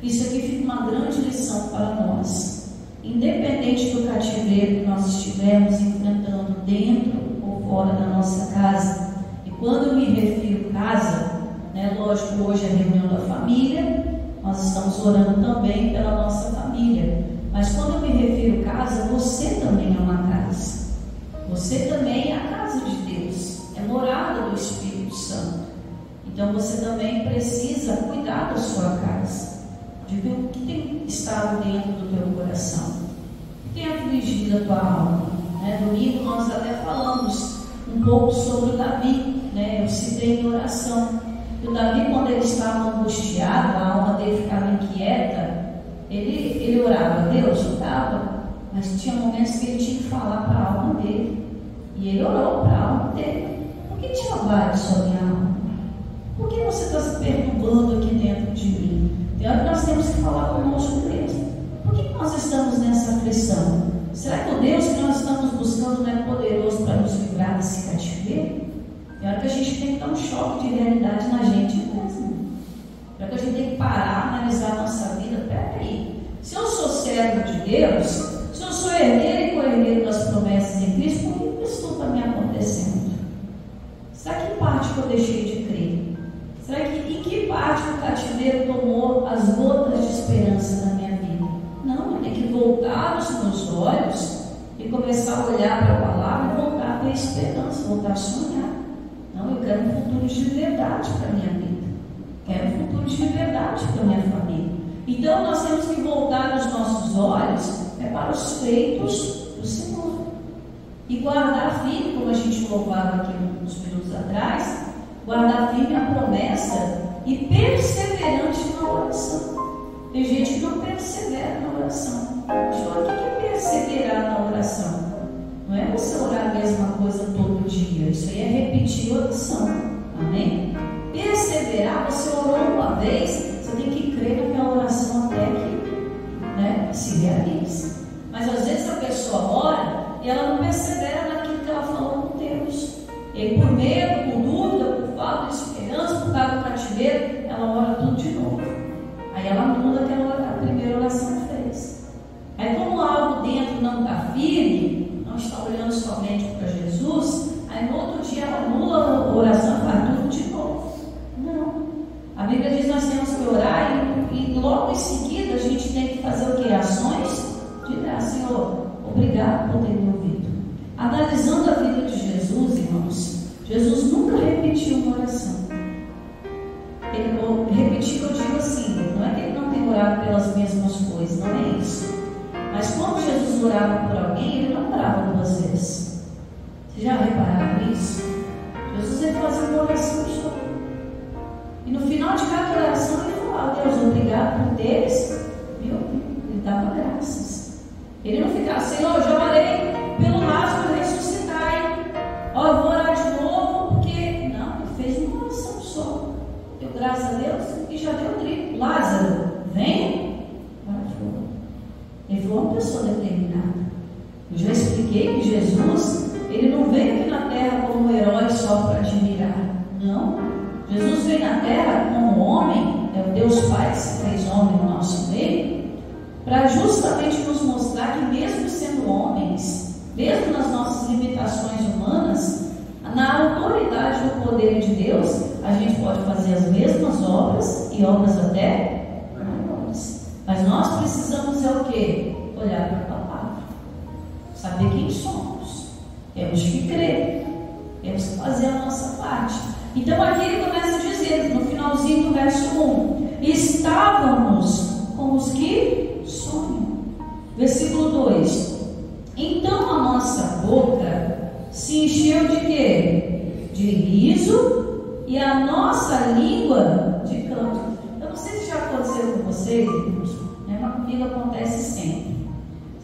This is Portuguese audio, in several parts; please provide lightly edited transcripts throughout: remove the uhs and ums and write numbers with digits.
Isso aqui fica uma grande lição para nós. Independente do cativeiro que nós estivermos enfrentando dentro ou fora da nossa casa, e quando eu me refiro casa, lógico, hoje é a reunião da família, nós estamos orando também pela nossa família, mas quando eu me refiro casa, você também é uma casa, você também é a casa de Deus, é morada do Espírito Santo. Então você também precisa cuidar da sua casa, de ver o que tem estado dentro do teu coração, o que tem afligido a tua alma. Domingo nós até falamos um pouco sobre o Davi, eu citei em oração. O Davi, quando ele estava angustiado, a alma dele ficava inquieta, ele orava a Deus, orava, mas tinha momentos que ele tinha que falar para a alma dele. E ele orou para a alma dele. Por que te abates sua minha alma? Por que você está se perturbando aqui dentro de mim? Tem hora que nós temos que falar conosco mesmo. Por que nós estamos nessa aflição? Será que o Deus que nós estamos buscando não é poderoso para nos livrar desse cativeiro? Tem hora que a gente tem que dar um choque de realidade na gente mesmo. Tem hora que a gente tem que parar, analisar a nossa vida. Peraí, se eu sou servo de Deus, se eu sou herdeiro e co-herdeiro das promessas em Cristo, por que isso está me acontecendo? Será que em parte que eu deixei de crer? Será que em que parte o cativeiro tomou as gotas de esperança na minha vida? Não, eu tenho que voltar os meus olhos e começar a olhar para a palavra e voltar a ter esperança, voltar a sonhar. Não, eu quero um futuro de liberdade para a minha vida. Quero um futuro de liberdade para a minha família. Então nós temos que voltar os nossos olhos para os feitos do Senhor. E guardar firme, como a gente louvava aqui uns minutos atrás, guardar firme a promessa e perseverante na oração. Tem gente que não persevera na oração. O que é perseverar na oração? Não é você orar a mesma coisa todo dia. Isso aí é repetir a oração. Amém? Perseverar, você orou uma vez, você tem que crer naquela oração até que se realize. Mas às vezes a pessoa ora e ela não persevera naquilo que ela falou com Deus. E aí, por medo, por dúvida, por falta de esperança, por causa do cativeiro, ela ora tudo de novo. Aí ela anula aquela primeira oração que fez. Aí, como algo dentro não está firme, não está olhando somente para Jesus, aí no outro dia ela anula a oração e faz tudo de novo. Não. A Bíblia diz que nós temos que orar e logo em seguida a gente tem que fazer o que? Ações de graça. Senhor, obrigado por ter me ouvido. Analisando a vida de Jesus, irmãos, Jesus nunca repetiu uma oração. Ele repetiu, eu digo assim, não é que ele não tem orado pelas mesmas coisas, não é isso. Mas quando Jesus orava por alguém, ele não orava 2 vezes. Vocês já repararam isso? Jesus ele fazia uma oração só. E no final de cada oração ele falava: Deus, obrigado por teres me ouvido. Ele dava graças. Ele não ficava: Senhor, já orei pelo Lázaro ressuscitar. Ó, eu vou orar de novo, porque não, ele fez uma oração só. Deu graças a Deus e já deu grito: Lázaro, vem. Agora foi. Ele foi uma pessoa determinada. Eu já expliquei que Jesus, ele não veio aqui na terra como um herói só para admirar. Não. Jesus veio na terra como homem, é o Deus Pai que se fez homem no nosso meio, para justamente nos mostrar que mesmo sendo homens, mesmo nas nossas limitações humanas, na autoridade do poder de Deus, a gente pode fazer as mesmas obras e obras até maiores. Mas nós precisamos o quê? Olhar para a palavra, saber quem somos, temos que crer, temos que fazer a nossa parte. Então aqui ele começa a dizer, no finalzinho do verso 1, estávamos como os que sonham. Versículo 2, então a nossa boca se encheu de quê? De riso, e a nossa língua de canto. Eu não sei se já aconteceu com vocês, irmãos, mas comigo acontece sempre.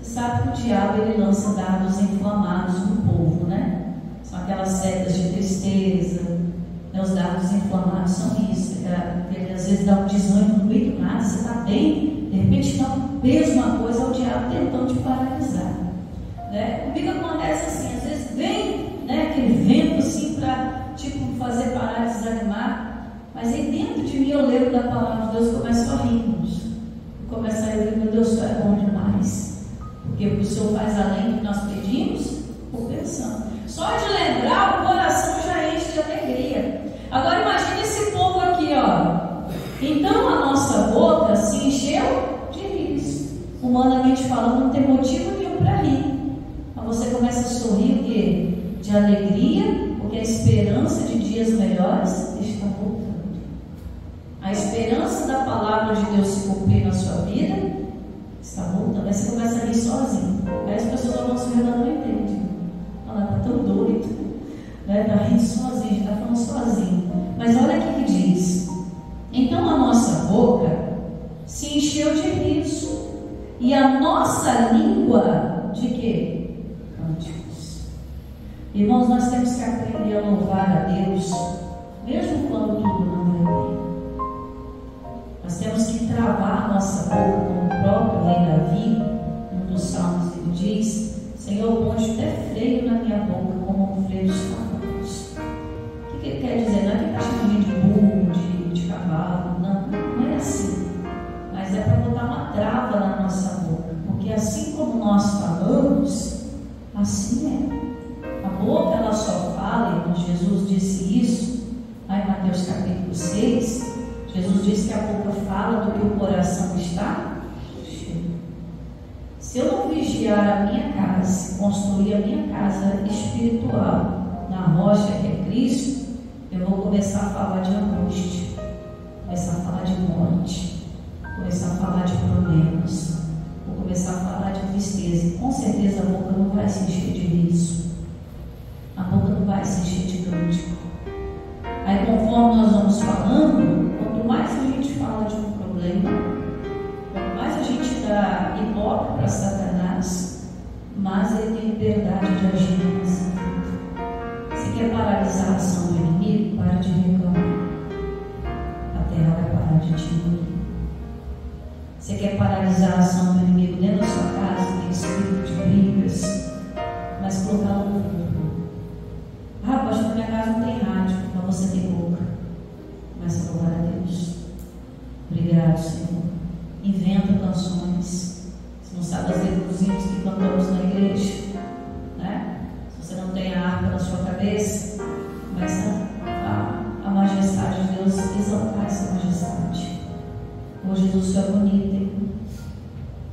Você sabe que o diabo ele lança dardos inflamados no povo, né? São aquelas setas de tristeza. Os dardos inflamados são isso. Ele às vezes dá um desânimo no meio do nada, você está bem, de repente dá um peso, uma coisa, é o diabo tentando te paralisar. Comigo acontece assim, às vezes vem aquele vento assim para fazer parar, desanimar, mas aí dentro de mim eu lembro da palavra de Deus e começo a rir, irmãos. Eu começo a rir, meu Deus, isso é bom demais, porque o Senhor faz além do que nós pedimos ou pensamos. Só de lembrar, o coração já enche de alegria. Agora imagine esse povo aqui, ó. Então a nossa boca se encheu de riso. Humanamente falando, não tem motivo nenhum para rir. Mas você começa a sorrir de alegria, porque a esperança de dias melhores está voltando. A esperança da palavra de Deus se cumprir na sua vida está voltando. Aí você começa a rir sozinho. Aí as pessoas vão sorrir, ela não entende. Ela está tão doido. Está rindo sozinho, está falando sozinho. Mas olha aqui que diz: então a nossa boca se encheu de riso, e a nossa língua de quê? Cânticos. Irmãos, nós temos que aprender a louvar a Deus, mesmo quando tudo não vai bem. Nós temos que travar nossa boca, como o próprio rei Davi, num dos salmos, ele diz: Senhor, ponte até freio na minha boca, como um freio dos cavalos. O que ele quer dizer? Não é que ele está chamando de burro, de cavalo, não é assim. Mas é para botar uma trava na nossa boca, porque assim como nós falamos, assim é. A boca, ela só fala, irmãos, Jesus disse isso, lá em Mateus capítulo 6, Jesus disse que a boca fala do que o coração está cheio. Se eu não vigiar a minha casa, construir a minha casa espiritual na rocha que é Cristo, eu vou começar a falar de angústia, começar a falar de morte, começar a falar de problemas, vou começar a falar de tristeza. E com certeza a boca não vai se encher de riso, a boca não vai se encher de cântico. Aí, conforme nós vamos falando, quanto mais a gente fala de um problema, quanto mais a gente dá ibope para Satanás, mais ele tem liberdade de agir na nossa vida. Se quer paralisar a ação do inimigo, para de reclamar. A terra vai parar de te engolir. Você quer paralisar a ação do inimigo dentro da sua casa, tem espírito de brigas, mas colocar no mundo. Ah, pastor, na minha casa não tem rádio, mas você tem boca. Começa a louvar a Deus. Obrigado, Senhor. Inventa canções. Você não sabe as letras dos hinos que cantamos na igreja, né? Se você não tem a harpa na sua cabeça, começa a majestade de Deus, exaltar essa majestade. Oh, Jesus, o Senhor é bonito, hein?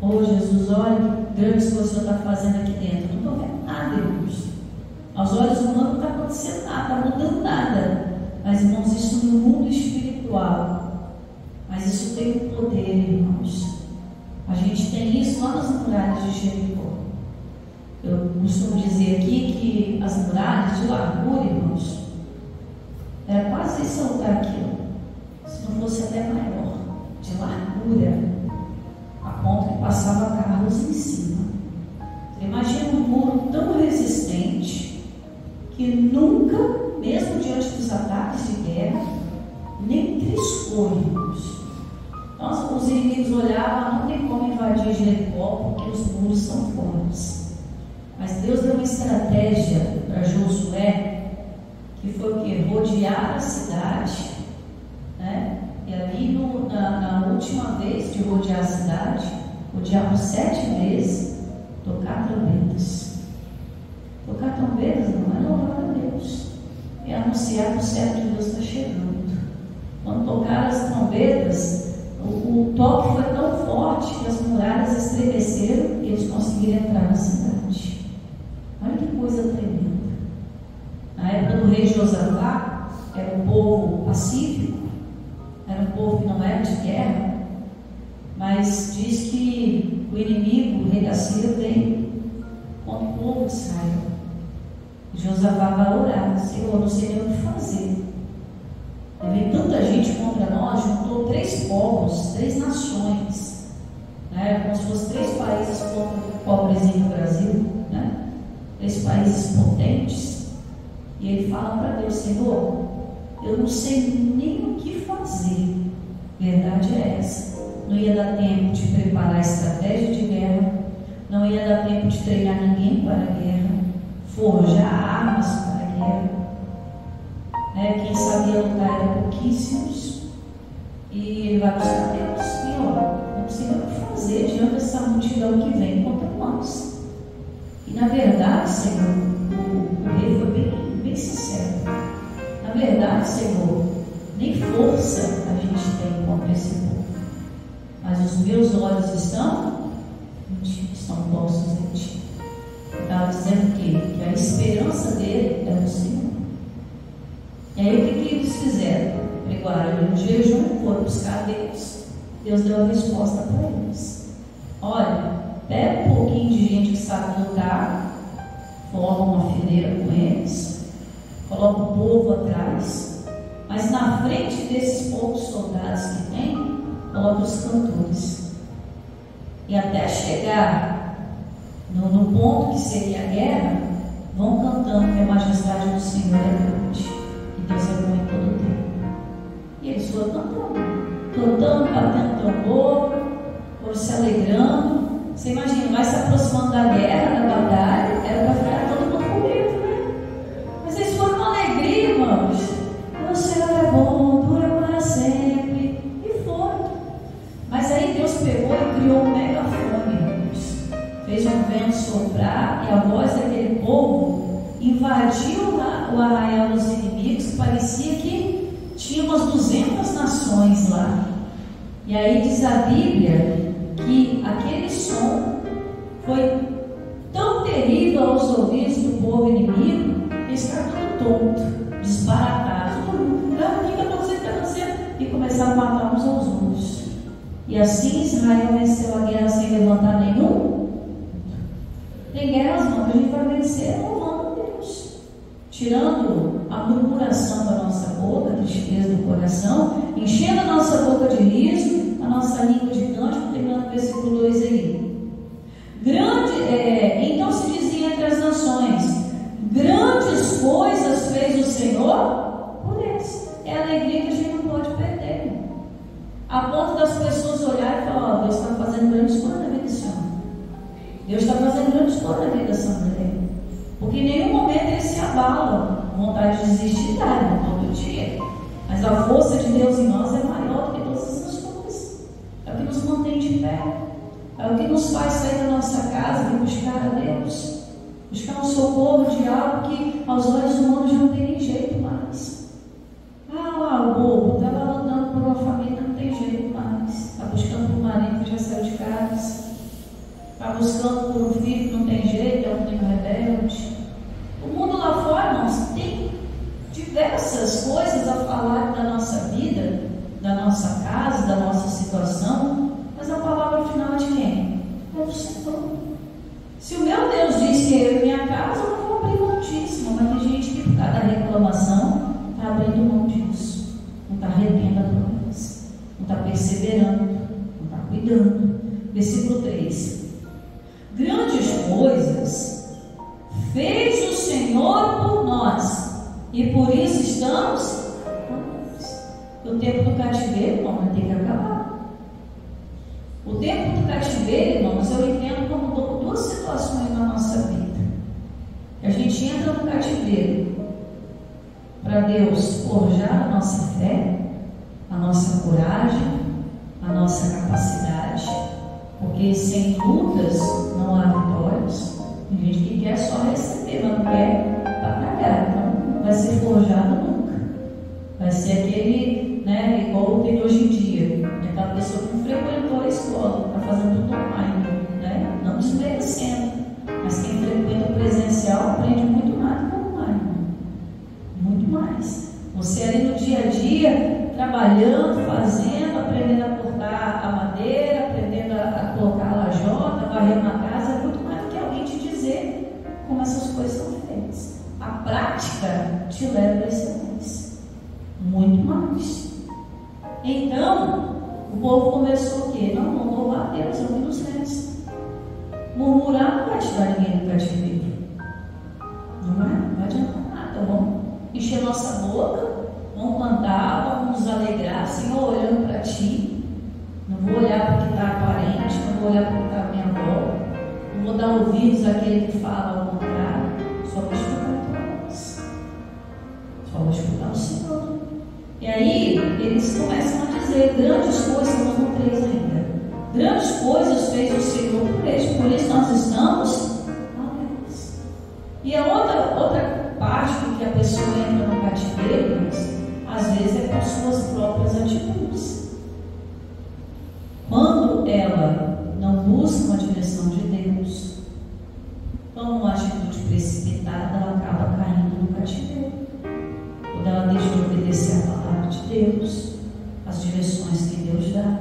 Oh, Jesus, olha que grandes coisas o Senhor está fazendo aqui dentro. Eu não estou vendo nada, irmãos. Aos olhos humanos não está acontecendo nada, não está mudando nada. Mas, irmãos, isso no mundo espiritual. Mas isso tem um poder, irmãos. A gente tem isso lá nas muralhas de Jericó. Eu costumo dizer aqui que as muralhas de largura, irmãos, era quase esse altar aqui, ó. Se não fosse até maior, de largura, a ponto que passava carros em cima. Você imagina um muro tão resistente que nunca, mesmo diante dos ataques de guerra, nem triscou, irmãos. Nossa, os inimigos olhavam, não tem como invadir Jericó, porque os muros são fortes. Mas Deus deu uma estratégia para Josué, que foi o que? Rodear a cidade, né? E ali na última vez de rodear a cidade, rodearam 7 vezes, tocar trombetas. Tocar trombetas não é louvar a Deus, é anunciar que o servo de Deus está chegando. Quando tocaram as trombetas, o toque foi tão forte que as muralhas estremeceram e eles conseguiram entrar na cidade. Olha que coisa tremenda. Na época do rei Josafá, era um povo pacífico, era um povo que não era de guerra, mas diz que o inimigo, o rei da Síria, veio contra o povo de Israel. Josafá vai orar: Senhor, não sei nem o que fazer. Veio tanta gente contra nós, juntou 3 povos, 3 nações, né? Como se fossem 3 países contra o pobrezinho do Brasil, né? 3 países potentes. E ele fala para Deus: Senhor, eu não sei nem o que fazer. Verdade é essa. Não ia dar tempo de preparar a estratégia de guerra, não ia dar tempo de treinar ninguém para a guerra, forjar armas para a guerra. Quem sabia lutar eram pouquíssimos. E ele vai buscar Deus: Senhor, não sei o que fazer diante dessa multidão que vem contra nós. E na verdade, Senhor, o rei foi bem sincero. Na verdade, Senhor, nem força a gente tem contra esse povo, mas os meus olhos estão postos em ti. Estava dizendo que a esperança dele é no Senhor. E aí o que eles fizeram? Pregaram no jejum, foram buscar Deus. Deus deu a resposta para eles: olha, pega um pouquinho de gente que sabe lutar, forma uma fileira com eles, coloca o povo atrás, mas na frente desses poucos soldados que tem, coloca os cantores. E até chegar no ponto que seria a guerra, vão cantando que a majestade do Senhor é grande, que Deus é bom em todo o tempo. E eles foram cantando, batendo tambor, foram se alegrando. Você imagina, vai se aproximando da guerra, da batalha, era para ficar todo mundo com medo, né? Mas eles foram com alegria, irmãos. O Senhor é bom, dura para sempre. E foram. Mas aí Deus pegou e criou um megafone, irmãos. Fez um vento soprar e a voz daquele povo invadiu o arraial dos inimigos. Parecia que tinha umas 200 nações lá. E aí diz a Bíblia que aquele som foi tão terrível aos ouvidos do povo inimigo que eles ficaram tudo tonto, disparatados. O que está acontecendo? E começaram a matar uns aos outros. E assim Israel venceu a guerra sem levantar nenhum. Tem guerras, não, que a gente vai vencer louvando a Deus, tirando a murmuração da nossa boca, a tristeza do coração, enchendo a nossa boca de riso, a nossa língua de cântico, terminando o versículo 2 aí. Então se dizia entre as nações: grandes coisas fez o Senhor por eles. É a alegria que a gente não pode perder, a ponto das pessoas olharem e falar: ó, Deus está fazendo grandes coisas na vida desse homem. Deus está fazendo grandes coisas na vida dessa mulher. Porque em nenhum momento eles se abalam. Vontade de desistir, né? Todo dia. Mas a força de Deus em nós é maior do que todas essas coisas. É o que nos mantém de pé. É o que nos faz sair da nossa casa e buscar a Deus. Buscar um socorro de algo que aos olhos humanos não tem nem jeito mais. Lá o bobo está lá lutando por uma família, não tem jeito mais. Está buscando por um marido que já saiu de casa. Está buscando por um filho que não tem jeito, é um menino rebelde. O mundo lá fora, irmãos, tem diversas coisas a falar da nossa vida, da nossa casa, da nossa situação, mas a palavra final é de quem? É do Senhor. Se o meu Deus diz que eu e minha casa, eu não vou abrir mão disso, mas tem gente que por causa da reclamação está abrindo mão disso, não está retendo a promessa, não está perseverando, não está cuidando. Versículo 3: grandes coisas fez o Senhor por nós, e por isso estamos. O tempo do cativeiro, irmão, vai ter que acabar. O tempo do cativeiro, irmãos, eu entendo como duas situações na nossa vida. A gente entra no cativeiro para Deus forjar a nossa fé, a nossa coragem, a nossa capacidade, porque sem lutas não há vitórias. Tem gente que quer só receber, mas não quer pagar. Então vai ser forjado nunca. Vai ser aquele, né, igual tem hoje em dia, aquela pessoa que não frequentou a escola, está fazendo tudo online, né? Não desmerecendo, mas quem frequenta o presencial aprende muito mais do que online, muito mais. Você ali no dia a dia, trabalhando, fazendo, aprendendo a cortar a madeira, aprendendo a colocar a lajota, varrer uma casa, é muito mais do que alguém te dizer como essas coisas são feitas. A prática te leva a excelência, muito mais. Então, o povo começou o quê? Não, vamos louvar a Deus, é o que nos resta. Murmurar não vai tirar ninguém do cativeiro. Não vai adiantar nada. Vamos encher nossa boca, vamos cantar, vamos nos alegrar, Senhor, olhando para Ti. Não vou olhar para o que está aparente, não vou olhar para o que está à minha volta, não vou dar ouvidos àquele que fala ao contrário, só vou escutar a Tua voz, só vou escutar o Senhor. E aí eles começam a dizer: grandes coisas, estamos no 3 ainda, grandes coisas fez o Senhor por eles, por isso nós estamos alegres. E a outra parte do que a pessoa entra no cativeiro, às vezes é com suas próprias atitudes. Quando ela não busca uma direção de Deus, toma uma atitude precipitada, ela acaba caindo no cativeiro. Quando ela deixa de obedecer a palavra de Deus, as direções que Deus dá,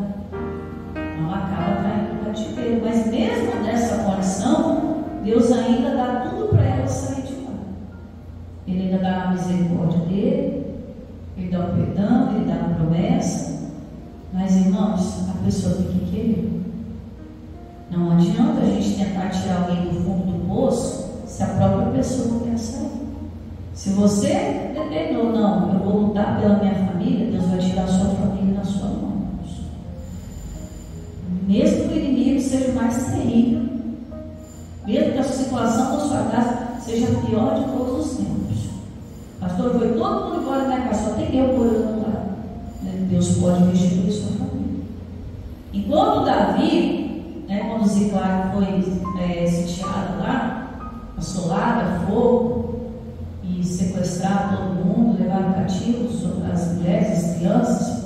ela acaba caindo no cativeiro. Mas mesmo nessa condição, Deus ainda dá tudo para ela sair de lá. Ele ainda dá a misericórdia dele, Ele dá o perdão, Ele dá a promessa. Mas, irmãos, a pessoa tem que querer. Não adianta a gente tentar tirar alguém do fundo do poço se a própria pessoa não quer sair. Se você determinou, não, eu vou lutar pela minha família, Deus vai tirar a sua família na sua mão. Mesmo que o inimigo seja o mais terrível, mesmo que a situação da sua casa seja a pior de todos os tempos. Pastor, foi todo mundo embora da minha casa, só tem eu morando lá. Deus pode restituir sua família. Enquanto Davi, quando Ziclague foi sitiado lá, assolado, fogo, e sequestraram todo mundo, levaram cativos as mulheres, as crianças,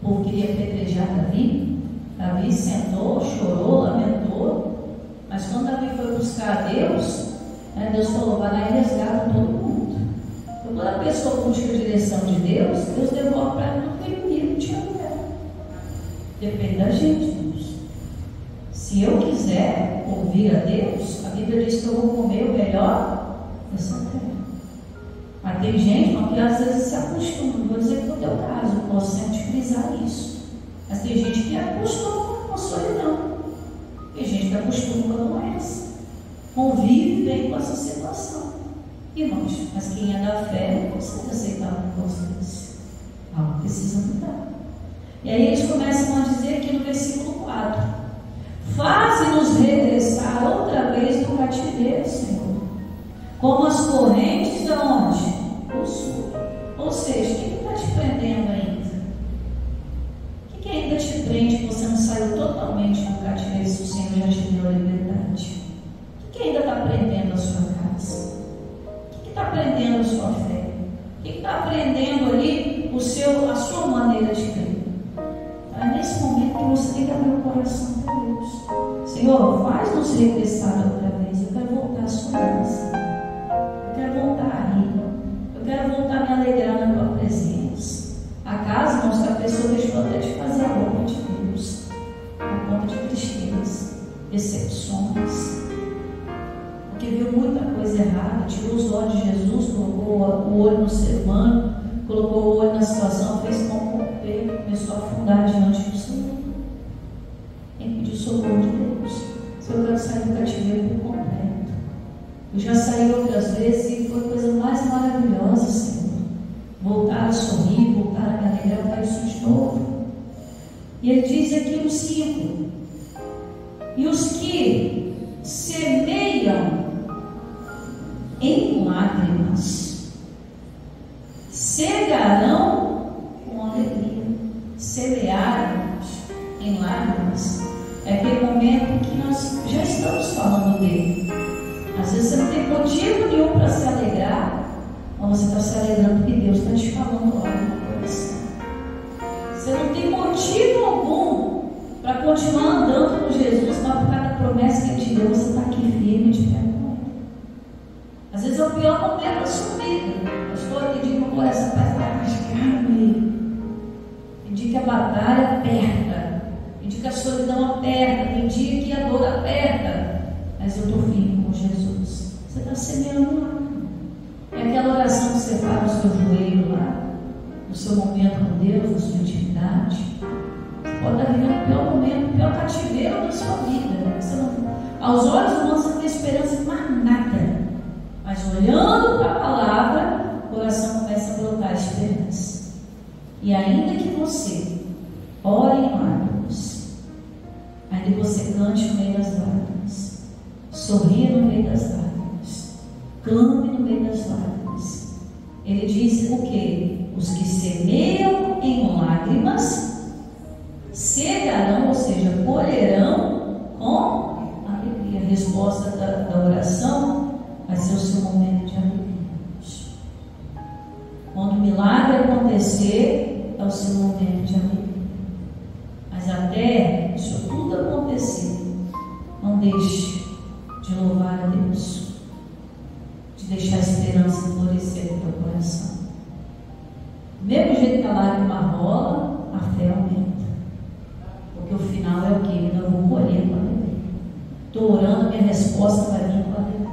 o povo queria apedrejar Davi. Davi sentou, chorou, lamentou, mas quando Davi foi buscar a Deus, Deus falou: vai lá e resgata todo mundo. Então, quando a pessoa busca a direção de Deus, Deus devolve para ela tudo que o inimigo tinha dela. Depende da gente, Deus. Se eu quiser ouvir a Deus, a Bíblia diz que eu vou comer o melhor dessa terra. Mas tem gente que às vezes se acostuma. Não vou dizer que no teu caso, eu posso sempre frisar isso. Mas tem gente que acostuma com a solidão. Tem gente que acostuma com a doença. Convive bem com essa situação. Irmãos, mas quem é da fé não consegue aceitar um negócio desse. Algo precisa mudar. E aí eles começam a dizer aqui no versículo 4: faze-nos regressar outra vez do cativeiro, Senhor, como as correntes de onde? Do sul. Ou seja, o que está te prendendo ainda? O que ainda te prende que você não saiu totalmente do cativeiro se o Senhor já te deu a liberdade? O que ainda está prendendo a sua casa? O que está prendendo a sua fé? O que está prendendo ali a sua maneira de crer? É nesse momento que você tem que abrir o coração para Deus. Senhor, faz-nos regressar outra vez. Eu quero voltar à sua casa. Eu quero voltar a rir. Eu quero voltar a me alegrar na tua presença. A casa, irmãos, que a pessoa deixou até de fazer a obra de Deus, por conta de tristezas, decepções, porque viu muita coisa errada, tirou os olhos de Jesus, colocou o olho no ser humano, colocou o olho na situação, fez como correr, começou a afundar diante do Senhor. Tem que pedir o socorro de Deus. Se eu quero sair do cativeiro por completo. Eu já saí outras vezes e foi a coisa mais maravilhosa, Senhor. Voltar a sorrir, voltar a me alegrar, eu quero isso de novo. E ele diz aqui no 5: e os que semeiam em lágrimas cegarão com alegria. Semear em lágrimas é aquele momento que nós já estamos falando dele. Às vezes você não tem motivo nenhum para se alegrar, mas você está se alegrando porque Deus está te falando algo no coração. Você não tem motivo algum para continuar andando com Jesus, mas por causa da promessa que Ele te deu, você está aqui firme de pé com Ele. Às vezes é o pior momento da sua vida. Pastor, eu pedi que meu coração está cascado nele. Pedi que a batalha aperta. Pedi que a solidão aperta. Pedi que a dor aperta. Mas eu estou firme com Jesus. Você está semeando lá. É aquela oração que você faz no seu joelho lá, no seu momento com Deus, na sua intimidade. Você pode estar vivendo o pior momento, o pior cativeiro da sua vida. Você não, aos olhos humanos você não tem esperança em mais nada. Mas olhando para a palavra, o coração começa a brotar esperança. E ainda que você ore em lágrimas, ainda que você cante no meio das lágrimas, sorria no meio das lágrimas, clame no meio das lágrimas, ele diz o que? Os que semeiam em lágrimas cegarão, ou seja, colherão com alegria. A resposta da oração vai ser o seu momento de alegria. Quando o milagre acontecer, é o seu momento de alegria. Mas até isso tudo acontecer, não deixe de louvar a Deus, de deixar a esperança florescer no teu coração. Do mesmo jeito que a lágrima rola, a fé aumenta. Porque o final é o que? Eu vou colher com alegria. Estou orando, minha resposta vai vir com alegria.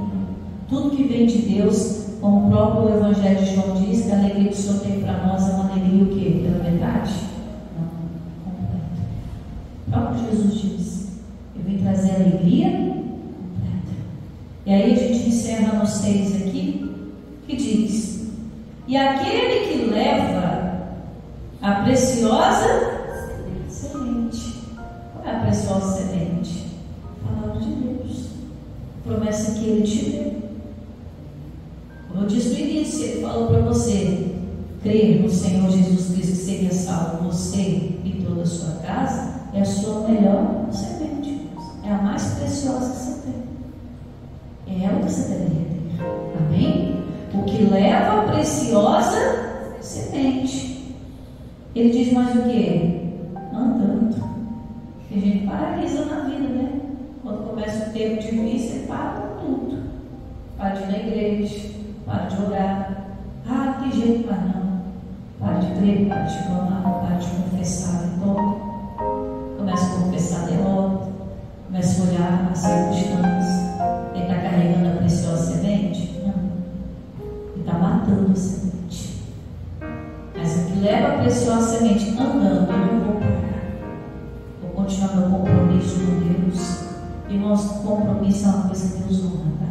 Tudo que vem de Deus, como o próprio Evangelho de João diz, que a alegria que o Senhor tem para nós é uma alegria o quê? Pela metade? Não, completa. O próprio Jesus diz: eu vim trazer aí a gente encerra no 6 aqui, que diz: e aquele que leva a preciosa semente. Qual é a preciosa semente? A palavra de Deus, promessa que Ele te deu. Como eu disse no início, Ele falou para você crer no Senhor Jesus Cristo, que seria salvo você e toda a sua casa, é a sua melhor semente, é a mais preciosa que você tem, é ela que você deveria ter. Amém? O que leva a preciosa semente. Ele diz mais o que? Andando. A gente paralisa na vida, né? Quando começa o tempo de vício, ele para com tudo. Para de ir na igreja, para de orar. Ah, não tem jeito para não. Para de crer, para de clamar, para de confessar a vitória. Começa a confessar a derrota. Começa a olhar as circunstâncias. Ele está carregando a preciosa semente? Não. Ele está matando a semente. Mas o que leva a preciosa semente andando, eu não vou parar. Vou continuar meu compromisso com Deus. E nosso compromisso é uma coisa que Deus honra.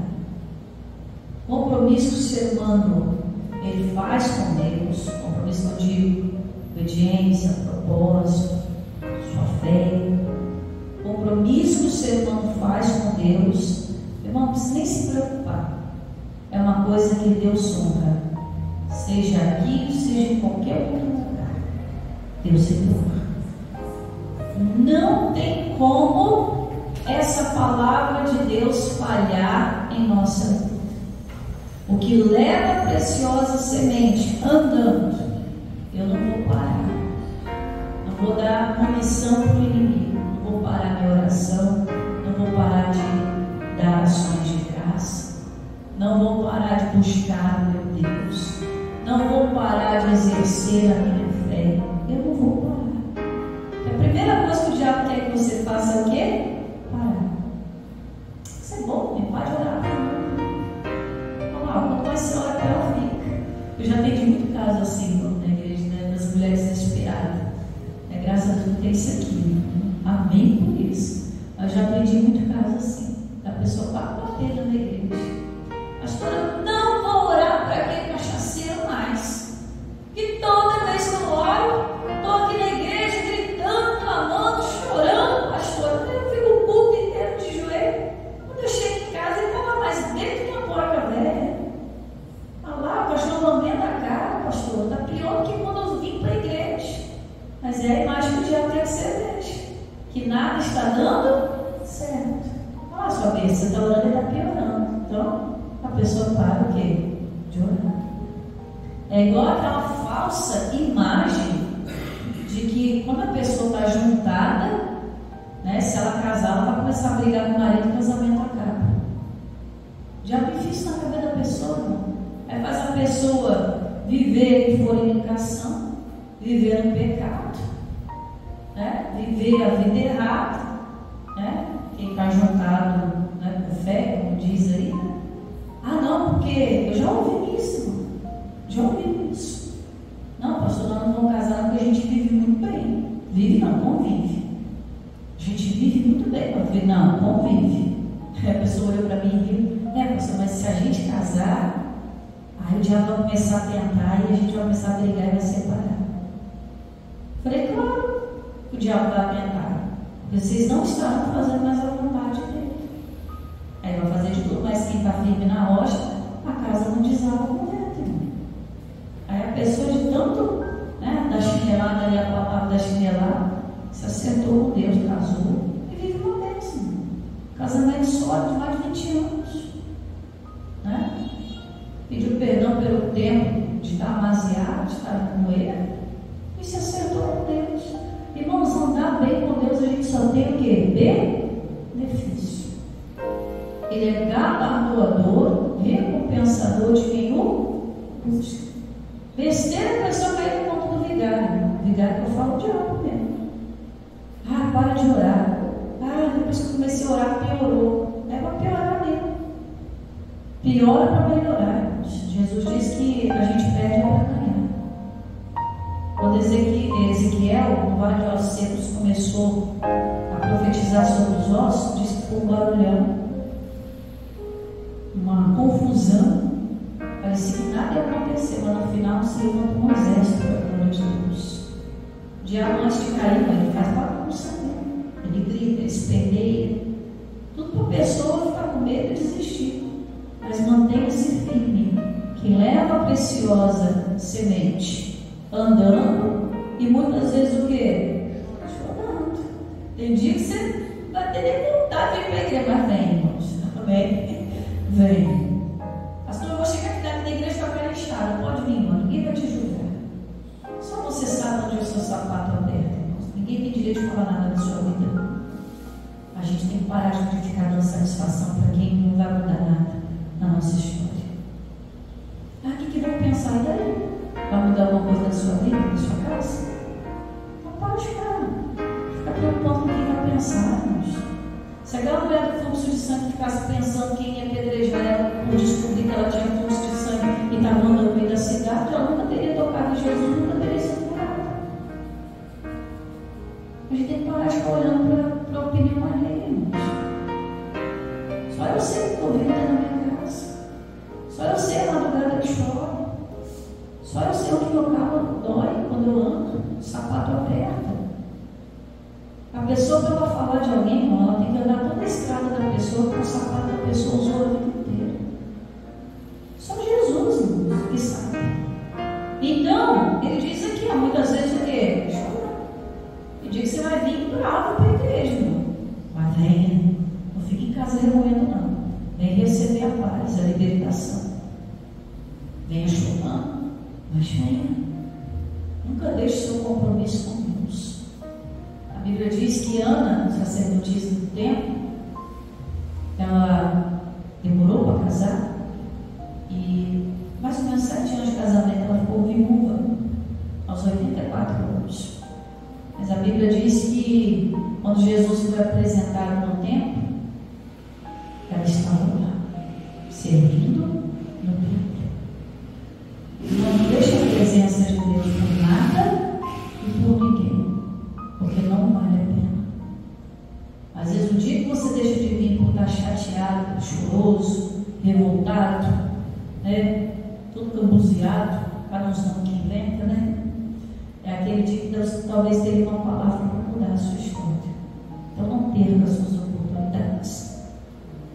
Compromisso que o ser humano ele faz com Deus, compromisso que eu digo, obediência, propósito, sua fé, compromisso que o ser humano faz com Deus, irmão, não precisa nem se preocupar, é uma coisa que Deus honra, seja aqui, seja em qualquer outro lugar, Deus honra. Não tem como essa palavra de Deus falhar em nossa vida. O que leva a preciosa semente andando, eu não vou parar, não vou dar munição para o inimigo, não vou parar minha oração, não vou parar de dar ações de graça, não vou parar de buscar o meu Deus, não vou parar de exercer a minha fé, eu não vou parar. A primeira coisa que o diabo quer que você faça é o quê? Parar. Isso é bom, né? Pode orar por mim. Quanto mais você ora, pior fica. Eu já atendi muito caso assim na igreja, né, das mulheres desesperadas. Graças a Deus não tem isso aqui, né? Amém por isso. Mas já atendi muito caso assim. A pessoa vai batendo na igreja. Pastora, não vou orar para aquele cachaceiro mais. E toda vez que eu oro, estou aqui na igreja gritando, clamando, chorando. Pastora, eu fico o culto inteiro de joelho. Quando eu chego em casa, ele estava mais dentro que uma porca velha. Lá, o pastor lambendo a cara, pastor, está pior do que quando eu vim para a igreja. Mas é a imagem que o diabo tem que ser veja, que nada está dando certo. Olha só, você está orando e está piorando. Então, a pessoa para o quê? De orar. É igual aquela falsa imagem de que quando a pessoa está juntada, né, se ela casar, ela vai começar a brigar com o marido e o casamento acaba. O diabo fez isso na cabeça da pessoa, não. Aí faz a pessoa viver em fornicação, viver no pecado, né? Viver a vida errada, né? Quem está juntado, né, com fé, como diz aí, né? Ah, não, porque eu já ouvi isso, irmão. Já ouvi isso. Não, pastor, nós não vamos casar porque a gente vive muito bem. Vive não, convive. A gente vive muito bem, pastor. Não, convive. Aí a pessoa olhou para mim e riu. Pastor, mas se a gente casar, aí o diabo vai começar a tentar e a gente vai começar a brigar e vai separar. Falei, claro, o diabo vai tentar. Vocês não estarão fazendo mais a vontade dele. Aí vai fazer de tudo, mas quem está firme na rocha, a casa não desaba com vento, irmão. Aí a pessoa de tanto, né, da chinelada ali, a palavra da chinelada, se acertou com Deus, casou e vive uma bênção. Casamento sólido de mais de 20 anos. Né? Pediu perdão pelo tempo de estar amaziado, de estar com ele, e se acertou com Deus. Irmãos, andar bem com Deus, a gente só tem o quê? Benefício. Ele é galardoador, recompensador de quem o busca. Besteira a pessoa cair no ponto do vigário. O vigário que eu falo, o diabo mesmo. Ah, para de orar. Ah, depois que eu comecei a orar, piorou. É para piorar mesmo. Piora para melhorar. Jesus diz que a gente perde para ganhar. Quando Ezequiel, no Vale de Ossos Secos, começou a profetizar sobre os ossos, disse que foi um barulhão. uma confusão, parecia que nada ia acontecer, mas no final se levanta um exército para a glória de Deus. O diabo, antes de cair, ele faz bagunça, né? Ele grita, ele esperneia, tudo para a pessoa ficar com medo e desistir. Mas mantenha-se firme, que leva a preciosa semente andando, e muitas vezes o quê? Chorando. Tem dia que você vai ter nem vontade de ir para a igreja, mas vem, irmãos. Amém? Vem. Pastor, eu vou chegar aqui na igreja com a cara inchada. Pode vir, irmão, ninguém vai te julgar. Só você sabe onde é o seu sapato aberto, irmãos. Ninguém tem direito de falar nada da sua vida. A gente tem que parar de ficar dando satisfação para quem não vai mudar nada na nossa história. Ah, o que vão pensar? E daí? Vai mudar alguma coisa na sua vida, na sua casa? Então para de chorar. Fica preocupado com quem vai pensar, irmãos. Se aquela mulher do fluxo de sangue ficasse pensando quem ia apedrejar ela por descobrir que ela tinha fluxo de sangue e estava andando no meio da cidade, ela nunca teria tocado em Jesus, nunca teria sido curada. A gente tem que parar de ficar olhando para a opinião alheia, irmãos. Só eu sei que estou vendo na minha casa. Só eu sei a madrugada que chora. Só eu sei o que meu carro dói quando eu ando, sapato aberto. A pessoa, para ela falar de alguém, irmão, ela tem que andar toda a estrada da pessoa com o sapato da pessoa usou a vida inteira. Só Jesus, irmãos, que sabe. Então, ele diz aqui, muitas vezes o quê? Chora. Ele diz que você vai vir bravo para a igreja, irmão. Mas venha, não fique em casa remoendo, não. Vem receber a paz, a libertação. Venha chorando, mas venha. Nunca deixe seu compromisso com Deus. A Bíblia diz que Ana, sacerdotisa do templo, ela demorou para casar e mais ou menos 7 anos de casamento ela ficou viúva aos 84 anos. Mas a Bíblia diz que quando Jesus foi apresentado no templo, ela estava lá, servindo no templo. Não deixe a presença de Deus por nada e por ninguém, porque não vale a pena. Às vezes, o dia que você deixa de vir por estar chateado, choroso, revoltado, né? Todo cambuziado, para uns não que inventa, né? É aquele dia que Deus talvez tenha uma palavra para mudar a sua história. Então, não perca as suas oportunidades.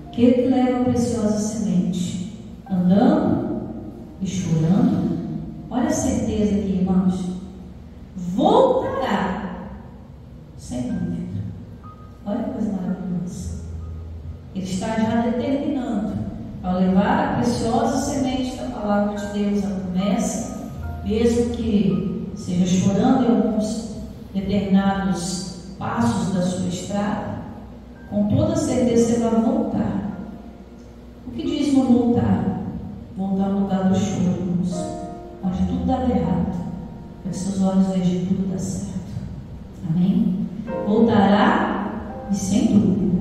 Aquele que leva a preciosa semente, andando e chorando, olha a certeza aqui, irmãos, voltará, sem dúvida. Olha que coisa maravilhosa. Ele está já determinando ao levar a preciosa semente da palavra de Deus, a promessa, mesmo que seja chorando em alguns determinados passos da sua estrada, com toda certeza você vai voltar. O que diz no voltar? Voltar ao lugar do choro, irmãos, onde tudo dá errado, para que seus olhos vejam tudo dar certo. Amém? Voltará e sem dúvida,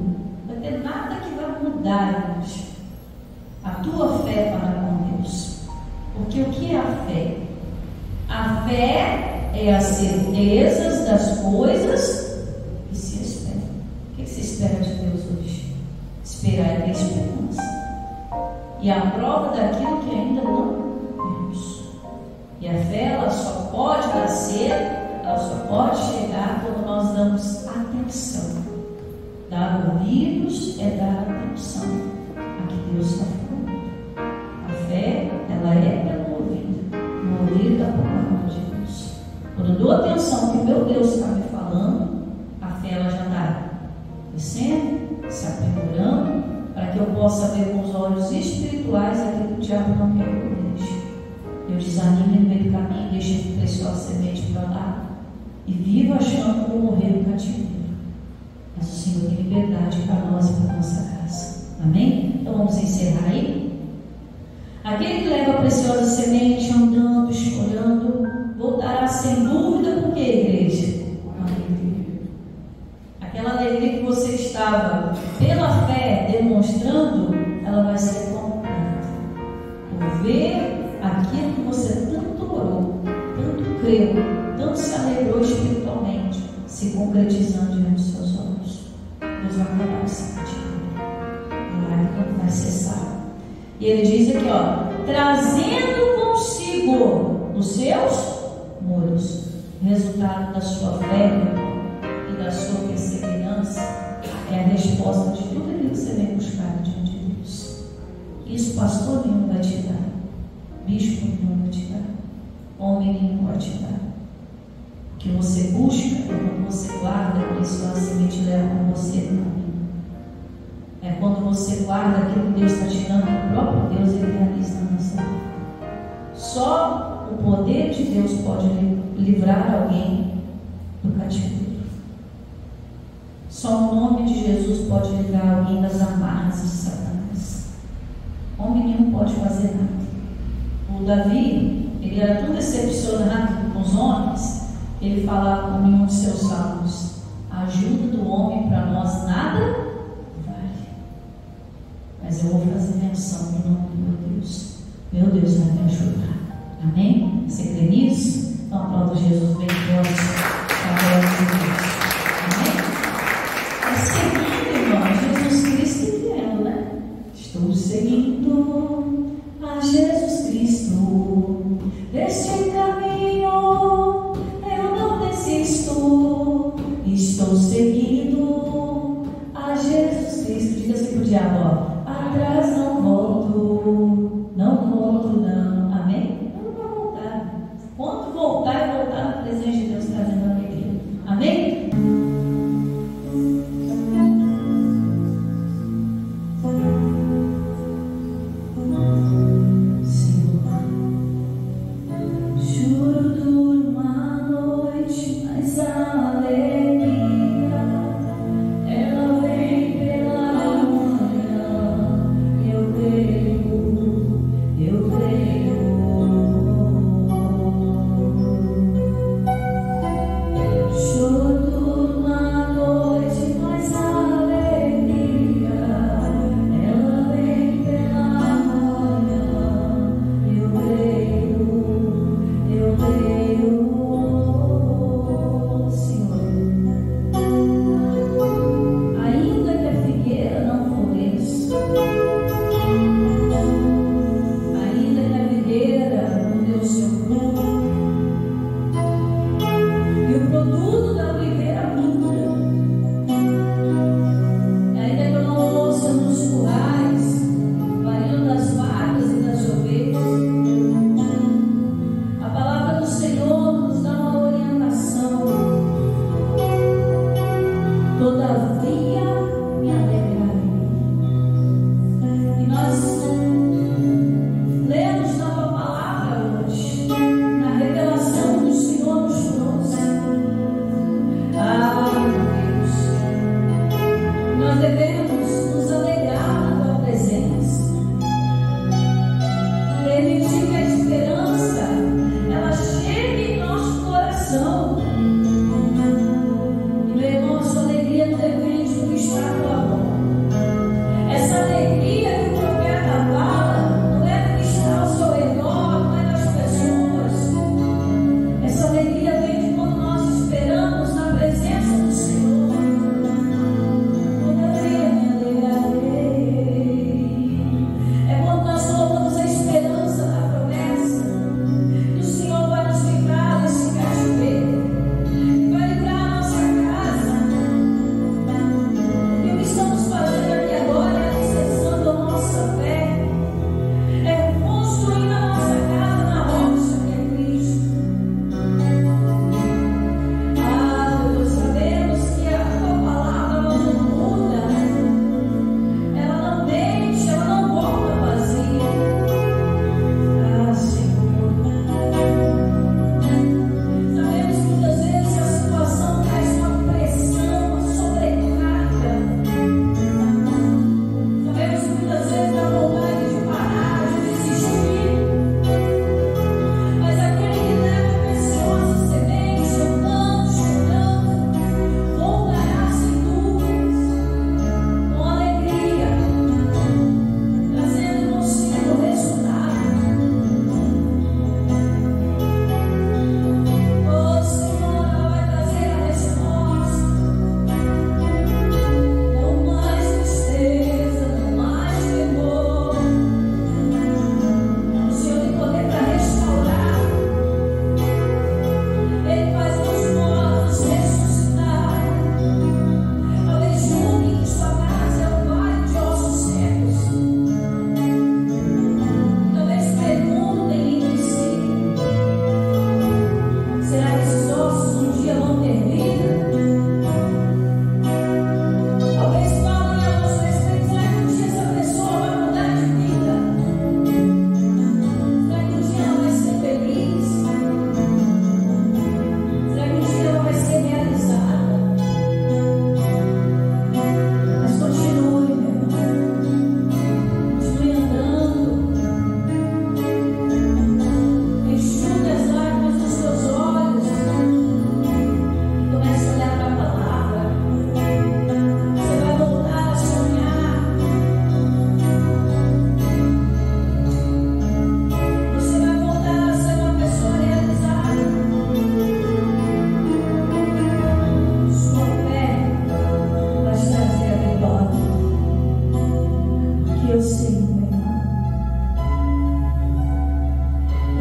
não vai ter nada que vai mudar, irmãos, a tua fé para com Deus. Porque o que é a fé? A fé é as certezas das coisas que se esperam. O que você espera de Deus hoje? Esperar é ter esperança. E a prova daquilo que ainda não vemos. E a fé, ela só pode nascer, ela só pode chegar quando nós damos atenção. Dar ouvidos é dar atenção a que Deus está falando. A fé, ela é pelo ouvido, no ouvido da palavra de Deus. Quando eu dou atenção ao que meu Deus está me falando, a fé, ela já está descendo, se aprimorando, para que eu possa ver com os olhos espirituais aquilo que o diabo não quer que eu veja. Eu desanimo no meio do caminho, deixo a preciosa semente para lá e vivo achando que vou morrer no cativeiro. Mas o Senhor tem liberdade para nós e para a nossa casa. Amém? Então vamos encerrar aí. Aquele que leva a preciosa semente andando, chorando, voltará sem dúvida. Por que, igreja? Alegria. Aquela alegria que você estava pela fé demonstrando, ela vai ser completa por ver aquilo que você tanto orou, tanto creu, tanto se alegrou espiritualmente, se concretizando diante dos seus olhos. Deus vai acabar esse cativeiro. A lágrima não vai cessar. E ele diz aqui, ó, trazendo consigo os seus muros. Resultado da sua fé e da sua perseverança é a resposta de tudo aquilo que você vem buscar diante de Deus. Isso pastor nenhum vai te dar, bispo nenhum vai te dar, homem nenhum vai te dar. O que você busca é quando você guarda, por isso a semente leva com você no caminho. É quando você guarda aquilo que Deus está te dando, o próprio Deus ele realiza na nossa vida. Só o poder de Deus pode livrar alguém do cativeiro. Só o nome de Jesus pode livrar alguém das amarras de Satanás. Homem nenhum pode fazer nada. O Davi, ele era tão decepcionado com os homens, ele falava com nenhum de seus salmos: a ajuda do homem para nós nada vale. Mas eu vou fazer menção do nome do meu Deus. Meu Deus vai me ajudar. Amém? Você crê nisso? Então aplauda Jesus bem forte. Amém? Seguindo, irmão, Jesus Cristo entendo, né? Estou seguindo a Jesus Cristo. Deste caminho eu não desisto. Estou seguindo a Jesus Cristo. Diga assim pro diabo, ó, atrás não volto, não volto não. Amém? Não vai voltar. Quando voltar, é voltar na presença de Deus trazendo alegria. Amém?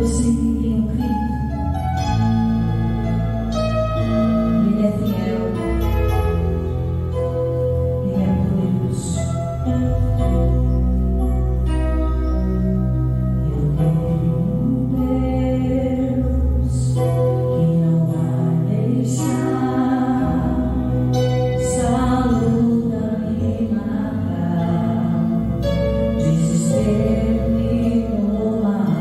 eu sempre tenho crido. Ele é fiel, Ele é poderoso. Eu tenho um Deus que não vai deixar essa luta me matar, desespero me tomar.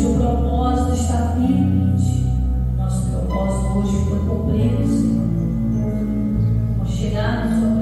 seu propósito está firme em ti. Nosso propósito hoje foi cumprido, Senhor. Ao chegar na sua